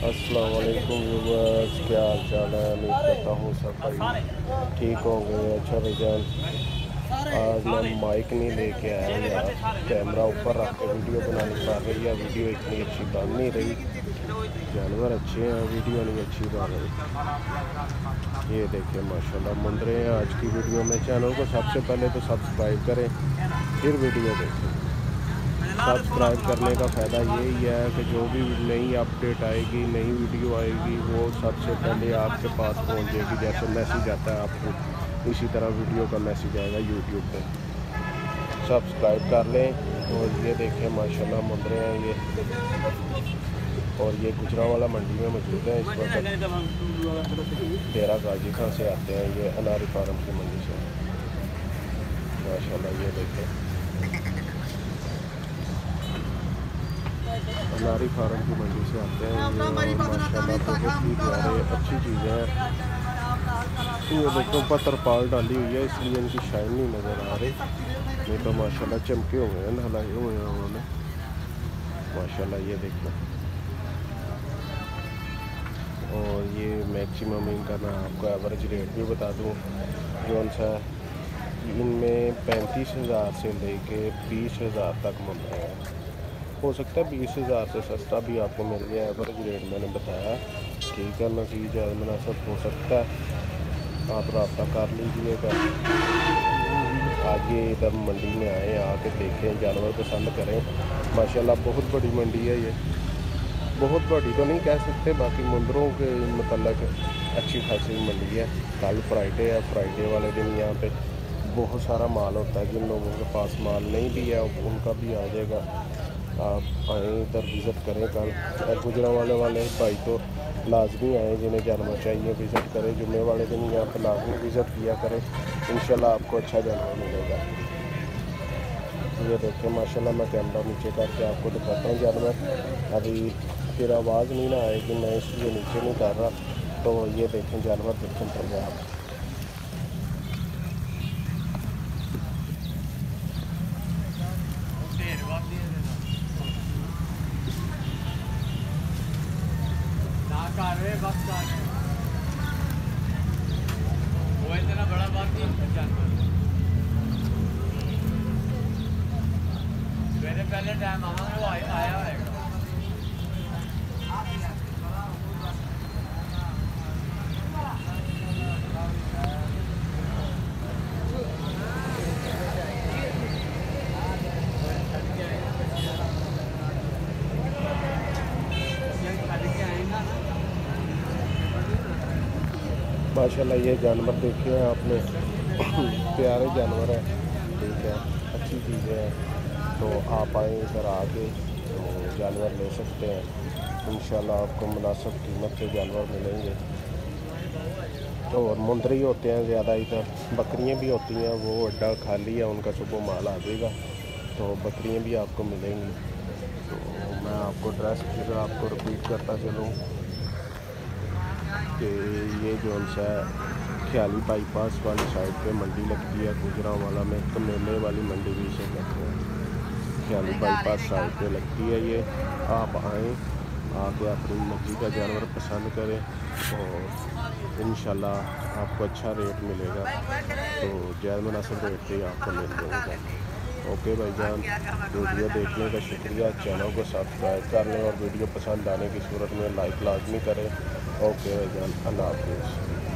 अस्सलाम वालेकुम व्यूअर्स, क्या हाल चाल है। उम्मीद करता हूँ सब भाई ठीक होंगे। अच्छा भाईजान, आज मैं माइक नहीं लेके आया यार, कैमरा ऊपर रख के वीडियो बनानी पड़ रही है। वीडियो इतनी अच्छी बन नहीं रही, जानवर अच्छे हैं, वीडियो नहीं अच्छी बन रही। ये देखें माशाल्लाह मुंदरे हैं आज की वीडियो में। चैनल को सबसे पहले तो सब्सक्राइब करें, फिर वीडियो देखें। सब्सक्राइब करने का फ़ायदा यही है कि जो भी नई अपडेट आएगी, नई वीडियो आएगी, वो सबसे पहले आपके पास पहुंच जाएगी। जैसे मैसेज आता है आपको, इसी तरह वीडियो का मैसेज आएगा यूट्यूब पे। सब्सक्राइब कर लें। और ये देखें माशाल्लाह मुंदरे हैं ये, और ये गुजरांवाला मंडी में मौजूद है इस वक्त। डेरा गाजी खां से आते हैं ये, अनारी फार्म की मंडी से माशाल्लाह। ये देखें अनारी फार्म की मंडी से आते हैं ये, माशाल्लाह बहुत ही प्यारे अच्छी चीज़ें हैं। ये देखो पत्थरपाल डाली हुई है इसलिए इनकी शाइन नहीं नज़र आ रही, नहीं तो माशाल्लाह चमके हुए हैं, नहलाए हुए हैं उन्होंने माशाल्लाह। ये देखो, और ये मैक्सिमम इनका मैं आपको एवरेज रेट भी बता दूँ जौन सा, इनमें 35,000 से लेके 20,000 तक मिल रहे हैं। हो सकता है 20,000 से सस्ता भी आपको मिल गया। एवरेज रेट मैंने बताया, ठीक है, मज़ीद ज़्यादा मुनासिब हो सकता है, आप रब्ता कर लीजिएगा। आगे इधर मंडी में आए, आके देखें, जानवर पसंद करें। माशाल्लाह बहुत बड़ी मंडी है ये, बहुत बड़ी तो नहीं कह सकते, बाकी मुंदरों के मतलब अच्छी खासी मंडी है। कल फ्राइडे है, फ्राइडे वाले दिन यहाँ पे बहुत सारा माल होता है। जिन लोगों के पास माल नहीं भी है उनका भी आ जाएगा। आप आएँ इधर विज़िट करें कल। गुजरांवाले वाले भाई तो लाजमी आएँ, जिन्हें जानवर चाहिए विज़िट करें। जुम्मे वाले दिन यहाँ पर लाजमी विज़िट किया करें, इंशाल्लाह आपको अच्छा जानवर मिलेगा। ये देखें माशाल्लाह, मैं कैमरा नीचे करके आपको दिखाता हूँ जानवर। अभी फिर आवाज़ नहीं ना आएगी, मैं इसलिए नीचे नहीं कर रहा। तो ये देखें जानवर, देखें पहले आप। वो इतना बड़ा बात नहीं, मेरे पहले टाइम वो आया है। माशाल्लाह ये जानवर देखे हैं आपने, प्यारे जानवर है, ठीक है, अच्छी चीज़ें हैं। तो आप आए इधर आके तो जानवर ले सकते हैं, इंशाल्लाह आपको मुनासिब कीमत से जानवर मिलेंगे। तो और मुंदरी होते हैं ज़्यादा इधर, बकरियां भी होती हैं, वो अड्डा खाली है उनका, सुबह माल आ जाएगा तो बकरियां भी आपको मिलेंगी। तो मैं आपको एड्रेस फिर आपको रिपीट करता चलूँ कि ये जो सा ख्याली बाईपास वाली साइड पे मंडी लगती है गुजरांवाला में, तो मेले वाली मंडी भी इसे कहते हैं। ख्याली बाईपास साइड पे लगती है ये। आप आएँ, आके अपनी मर्जी का जानवर पसंद करें और इंशाल्लाह आपको अच्छा रेट मिलेगा। तो जायज़ मुनासिब रेट पे आपको मिल जाएगा। ओके भाईजान, वीडियो देखने का शुक्रिया। चैनल को सब्सक्राइब कर लें और वीडियो पसंद आने की सूरत में लाइक लाजमी करें। ओके भाईजान, अल्लाह हाफिज़।